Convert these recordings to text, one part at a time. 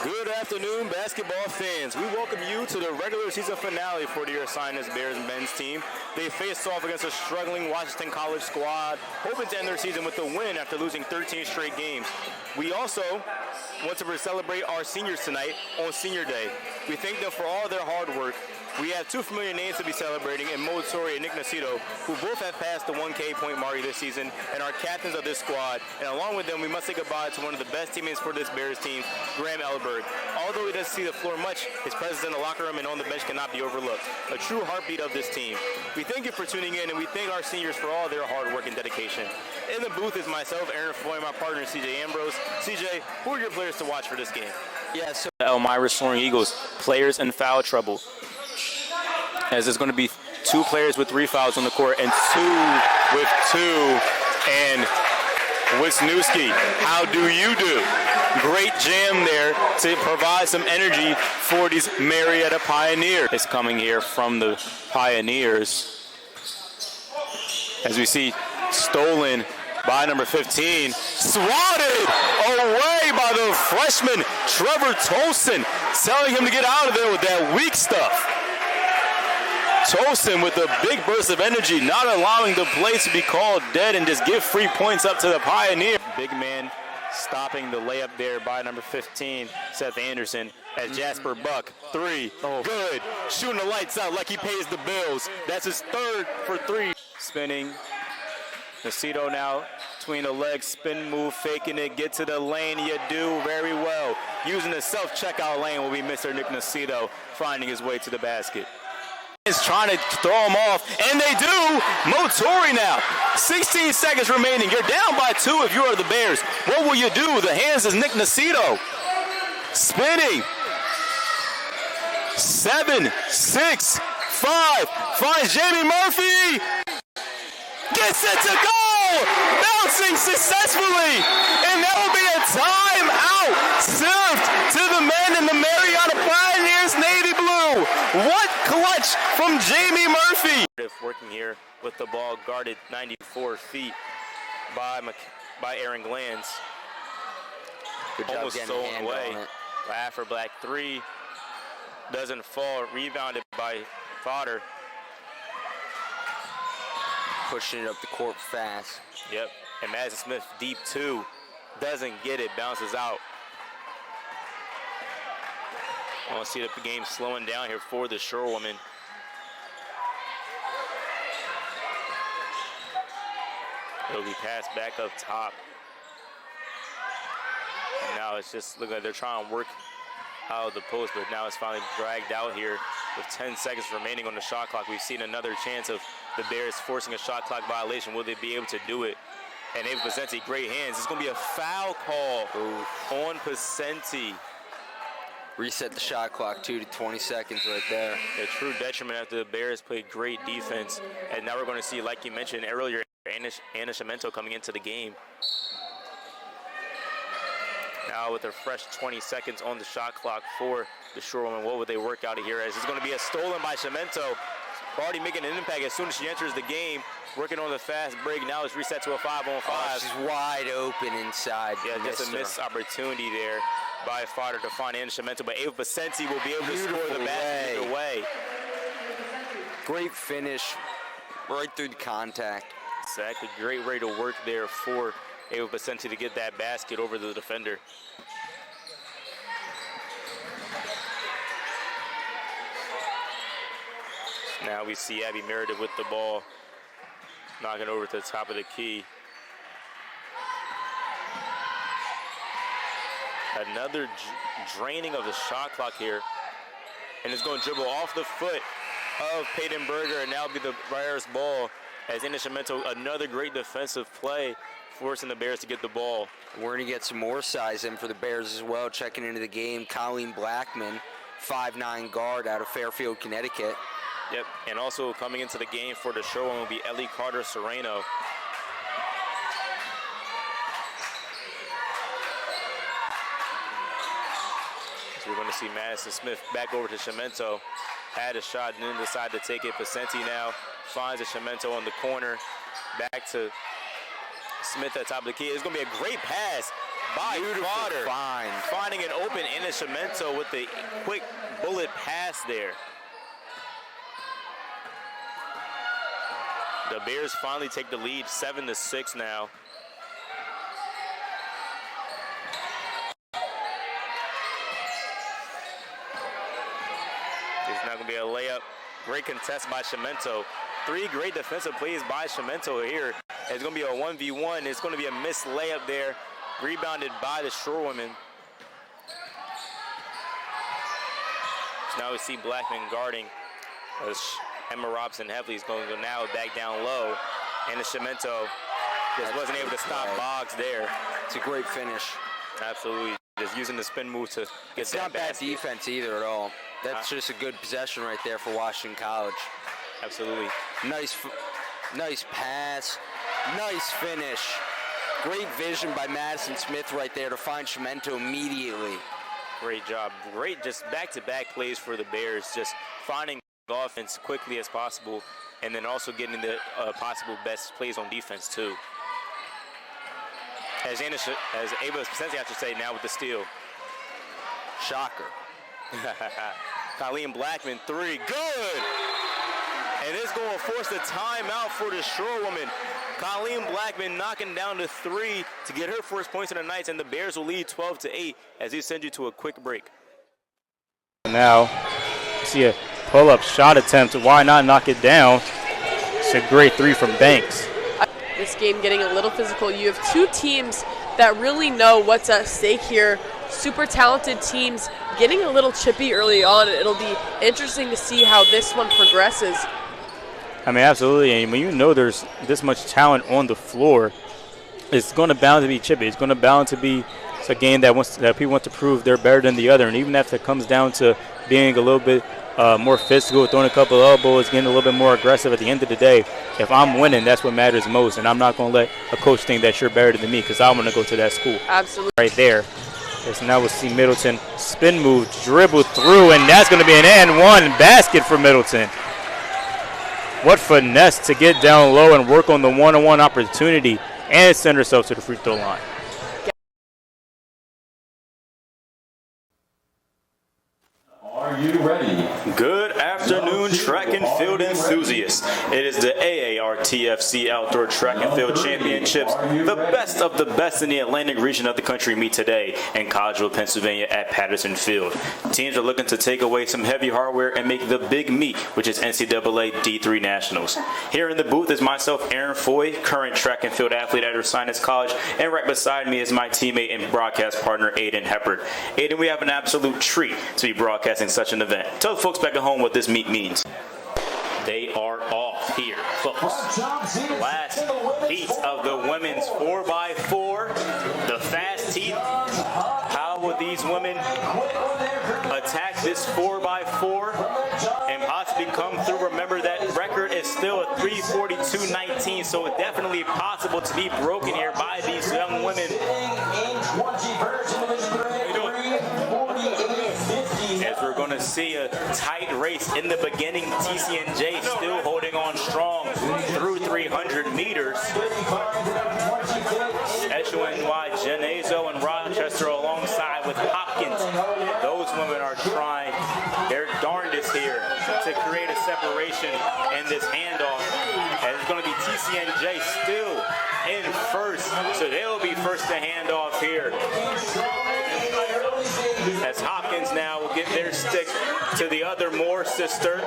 Good afternoon, basketball fans. We welcome you to the regular season finale for the year Sinus Bears men's team. They faced off against a struggling Washington College squad, hoping to end their season with a win after losing 13 straight games. We also want to celebrate our seniors tonight on Senior Day. We thank them for all their hard work. We have two familiar names to be celebrating in Mo Torrey and Nick Nacito, who both have passed the 1K point mark this season and are captains of this squad. And along with them, we must say goodbye to one of the best teammates for this Bears team, Graham Elberg. Although he doesn't see the floor much, his presence in the locker room and on the bench cannot be overlooked. A true heartbeat of this team. We thank you for tuning in, and we thank our seniors for all their hard work and dedication. In the booth is myself, Aaron Foy, my partner, CJ Ambrose. CJ, who are your players to watch for this game? Yeah, so Elmira Soaring Eagles, players in foul trouble. As there's going to be two players with 3 fouls on the court and two with 2. And Wisniewski, how do you do? Great jam there to provide some energy for these Marietta Pioneers. It's coming here from the Pioneers. As we see, stolen by number 15, swatted away by the freshman Trevor Tolson, telling him to get out of there with that weak stuff. Tolson with a big burst of energy, not allowing the play to be called dead and just give free points up to the Pioneer. Big man stopping the layup there by number 15, Seth Anderson, as Jasper Buck, 3, good, shooting the lights out like he pays the bills. That's his third for 3. Spinning, Nacito now between the legs, spin move, faking it, get to the lane, you do very well. Using the self-checkout lane will be Mr. Nick Nacito, finding his way to the basket. Is trying to throw him off, and they do. Mo Torrey now. 16 seconds remaining. You're down by 2 if you are the Bears. What will you do? The hands is Nick Nacito. Spinning. 7, 6, 5. Finds Jamie Murphy. Gets it to go. Bouncing successfully. And that will be a timeout served to the men in the Marietta Pioneers Navy Blue. What clutch from Jamie Murphy. Working here with the ball guarded 94 feet by Aaron Glanz. good job Almost getting a stolen hand away on it. by Afro Black. 3 doesn't fall. Rebounded by Fodder. Pushing it up the court fast. Yep. And Madison Smith deep 2. Doesn't get it. Bounces out. I want to see the game slowing down here for the Shorewoman. It'll be passed back up top. And now it's just look like they're trying to work out of the post, but now it's finally dragged out here with 10 seconds remaining on the shot clock. We've seen another chance of the Bears forcing a shot clock violation. Will they be able to do it? And Ava Pacenti, great hands. It's going to be a foul call on Pacenti. Reset the shot clock, 2 to 20 seconds right there. A true detriment after the Bears played great defense. And now we're going to see, like you mentioned earlier, Anna Cimento coming into the game. Now with a fresh 20 seconds on the shot clock for the Shorewoman, what would they work out of here as? It's going to be a stolen by Cimento. Already making an impact as soon as she enters the game. Working on the fast break. Now it's reset to a 5-on-5. Oh, she's wide open inside. Yeah, just a missed opportunity there by Fodder to find Anna Cimento, but Ava Pacenti will be able to score the basket either way. Great finish right through the contact. Exactly. Great rate of work there for Ava Pacenti to get that basket over the defender. Now we see Abby Meredith with the ball, knocking over to the top of the key. Another draining of the shot clock here. And it's going to dribble off the foot of Peyton Berger and now be the Bears ball as Anna Cimento, another great defensive play, forcing the Bears to get the ball. We're going to get some more size in for the Bears as well. Checking into the game, Colleen Blackman, 5'9" guard out of Fairfield, Connecticut. Yep, and also coming into the game for the Shorewoman will be Ellie Carter-Sereno. So we're going to see Madison Smith back over to Cimento. Had a shot and then decided to take it. Pacenti now finds a Cimento on the corner. Back to Smith at top of the key. It's going to be a great pass by Fodder. Finding an open in Cemento with the quick bullet pass there. The Bears finally take the lead, 7-6 now. It's not going to be a layup. Great contest by Cemento. 3 great defensive plays by Cemento here. It's going to be a 1v1. It's going to be a missed layup there. Rebounded by the Shore women. So now we see Blackman guarding. Emma Robson Heffley is going to go now back down low. And the Cemento just wasn't able to stop Boggs there. It's a great finish. Absolutely. Just using the spin move to get it's not bad defense either at all. That's just a good possession right there for Washington College. Absolutely. Nice pass. Nice finish. Great vision by Madison Smith right there to find Cemento immediately. Great job. Great just back-to-back plays for the Bears. Just finding offense quickly as possible and then also getting the possible best plays on defense too. As Ava Spencer, I should say, now with the steal. Shocker. Colleen Blackman, 3, good! And it's going to force a timeout for the Shore woman. Colleen Blackman knocking down the 3 to get her first points of the night, and the Bears will lead 12-8 as they send you to a quick break. Now, you see a pull-up shot attempt. Why not knock it down? It's a great 3 from Banks. This game getting a little physical. You have 2 teams that really know what's at stake here. Super talented teams getting a little chippy early on. It'll be interesting to see how this one progresses. I mean, absolutely. And when you know there's this much talent on the floor, it's going to bound to be chippy. It's going to bound to be a game that people want to prove they're better than the other. And even if it comes down to being a little bit more physical, throwing a couple of elbows, getting a little bit more aggressive, at the end of the day, if I'm winning, that's what matters most. And I'm not going to let a coach think that you're better than me because I want to go to that school. Absolutely. Right there. So now we'll see Middleton spin move, dribble through, and that's going to be an and one basket for Middleton. What finesse to get down low and work on the one-on-one opportunity and send herself to the free throw line. Are you ready? Good afternoon, track and field enthusiasts. It is the AARTFC Outdoor Track and Field Championships. The best of the best in the Atlantic region of the country meet today in Collegeville, Pennsylvania at Patterson Field. Teams are looking to take away some heavy hardware and make the big meet, which is NCAA D3 Nationals. Here in the booth is myself, Aaron Foy, current track and field athlete at Ursinus College, and right beside me is my teammate and broadcast partner, Aiden Heppard. Aiden, we have an absolute treat to be broadcasting such an event. Tell the folks back at home what this meet means. They are off here, folks. Last heat of the women's 4x4, the fast heat. How will these women attack this 4x4 and possibly come through? Remember, that record is still a 3:42.19, so it's definitely possible to be broken here by these young women. As we're going to see a tight race in the beginning, TCNJ still holding on strong through 300 meters. SUNY Genezo and Rochester alongside with Hopkins. Those women are trying their darndest here to create a separation in this handoff. And it's going to be TCNJ still in first, so they'll be first to hand off here. As Hopkins now will get their stick to the other Moore sister.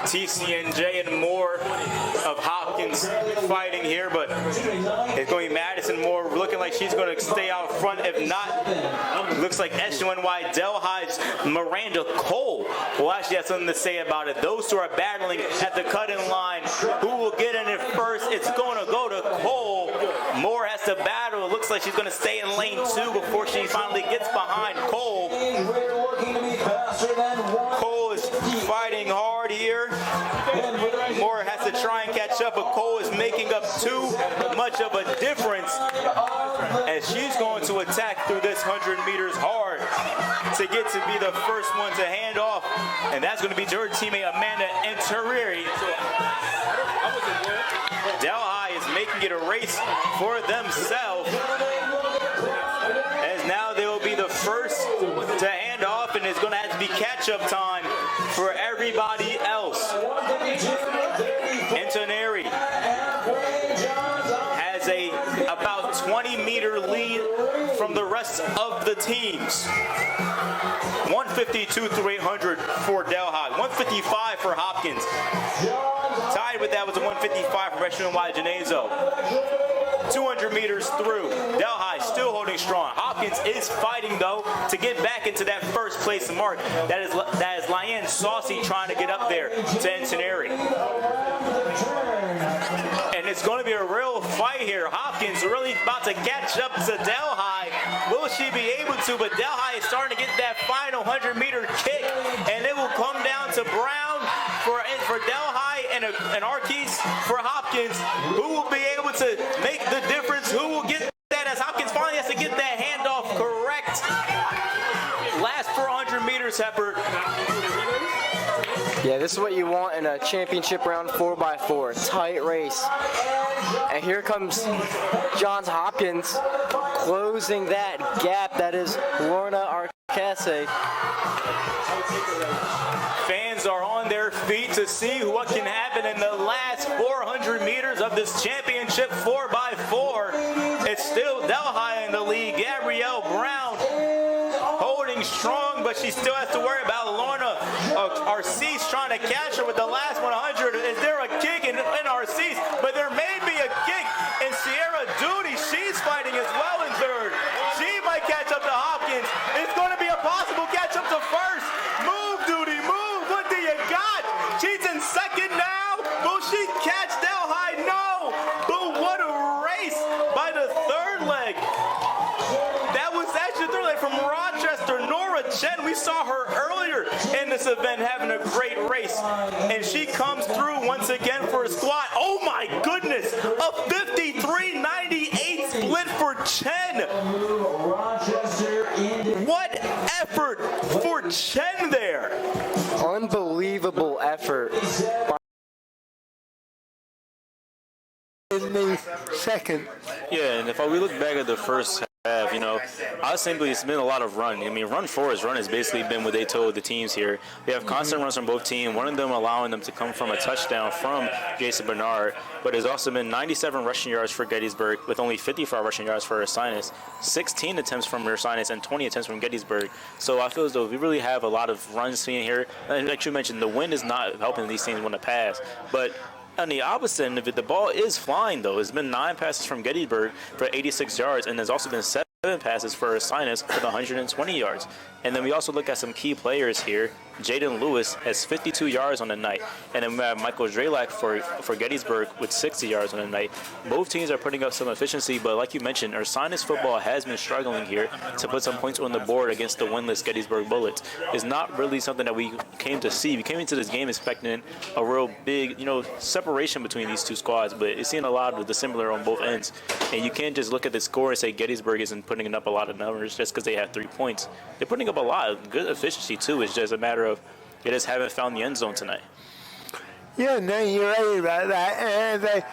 TCNJ and Moore of Hopkins fighting here, but it's going to be Madison Moore looking like she's going to stay out front. If not, looks like SUNY Delhi's Miranda Cole will actually have something to say about it. Those two are battling at the cutting line. Who will get in it first? It's going to go to Cole. Moore has to battle. It looks like she's going to stay in lane 2 before she finally gets behind Cole. Cole is fighting hard here. Moore has to try and catch up, but Cole is making up too much of a difference as she's going to attack through this 100 meters hard to get to be the first one to hand off, and that's going to be her teammate Amanda Enterieri. Delhi is making it a race for themselves. As now they will be the first to hand off, and it's going to have to be catch-up time for everybody else. Antoneri has a about 20-meter lead from the rest of the teams. 152 through 800 for Delhi. 155 for Hopkins. Tied with that was a 155 for Freshman Y Genezo. 200 meters through. Delhi still holding strong. Hopkins is fighting, though, to get back into that first place mark. That is Lyanne Saucy trying to get up there to Antoneri. And it's going to be a real fight here. Hopkins really about to catch up to Delhi. Will she be able to? But Delhi is starting to get that final 100-meter kick, and it will come down to Brown for Delhi and Arkees for Hopkins. Who will be able to make the difference? Who will get that as Hopkins finally has to get that handoff correct? Last 400 meters, Hepper. Yeah, this is what you want in a championship round 4x4. Tight race. And here comes Johns Hopkins closing that gap. That is Lorna Arcese. Fans are on their feet to see what can happen in the last 400 meters of this championship 4x4. It's still Delhi in the lead. Gabrielle Brown holding strong, but she still has to worry about Lorna Arcese trying to catch her with the last 100. Is there a kick in Arcese? But there may be a kick in Sierra Duty. She's fighting as well in third. She might catch up to Hopkins. It's going to be a possible catch up to first. Move, Duty, move. What do you got? She's in second now. Will she catch Delhi? No. But what a race by the third leg. That was actually the third leg from Rochester, Nora Chen. We saw her earlier in this event having a great race. And she comes through once again for a squat. Oh my goodness. A 53.98 split for Chen. What effort for Chen there. Unbelievable effort. Second. Yeah, and if we look back at the first half, I simply it's been a lot of run. I mean, run for his run has basically been what they told the teams here. We have constant runs from both teams, one of them allowing them to come from a touchdown from Jason Bernard, but there's also been 97 rushing yards for Gettysburg with only 55 rushing yards for Ursinus, 16 attempts from Ursinus, and 20 attempts from Gettysburg. So I feel as though we really have a lot of runs seen here. And like you mentioned, the wind is not helping these teams want to pass, but on the opposite end of it, the ball is flying, though. It's been 9 passes from Gettysburg for 86 yards, and there's also been 7 passes for Ursinus with 120 yards. And then we also look at some key players here. Jaden Lewis has 52 yards on the night. And then we have Michael Drelak for Gettysburg with 60 yards on the night. Both teams are putting up some efficiency, but like you mentioned, Ursinus football has been struggling here to put some points on the board against the winless Gettysburg Bullets. It's not really something that we came to see. We came into this game expecting a real big, separation between these two squads, but it's seen a lot of the similar on both ends. And you can't just look at the score and say Gettysburg isn't putting up a lot of numbers just because they have 3 points. They're putting up a lot of good efficiency, too. It's just a matter of they just haven't found the end zone tonight. Yeah, no, you're right about that. And